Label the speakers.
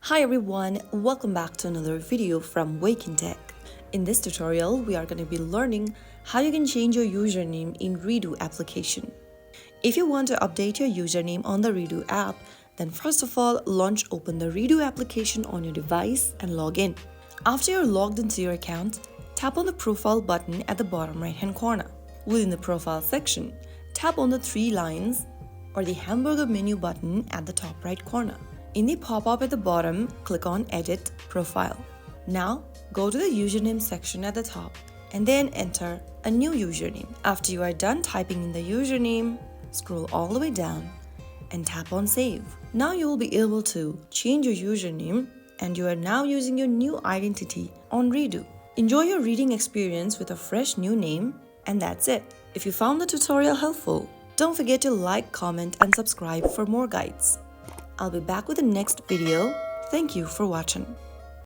Speaker 1: Hi everyone, welcome back to another video from Wake&Tech. In this tutorial, we are going to be learning how you can change your username in Reado application. If you want to update your username on the Reado app, then first of all, open the Reado application on your device and log in. After you're logged into your account, tap on the profile button at the bottom right hand corner. Within the profile section, tap on the three lines or the hamburger menu button at the top right corner. In the pop-up at the bottom, click on Edit Profile. Now, go to the username section at the top and then enter a new username. After you are done typing in the username, scroll all the way down and tap on Save. Now you will be able to change your username and you are now using your new identity on Reado. Enjoy your reading experience with a fresh new name, and that's it. If you found the tutorial helpful, don't forget to like, comment and subscribe for more guides. I'll be back with the next video. Thank you for watching.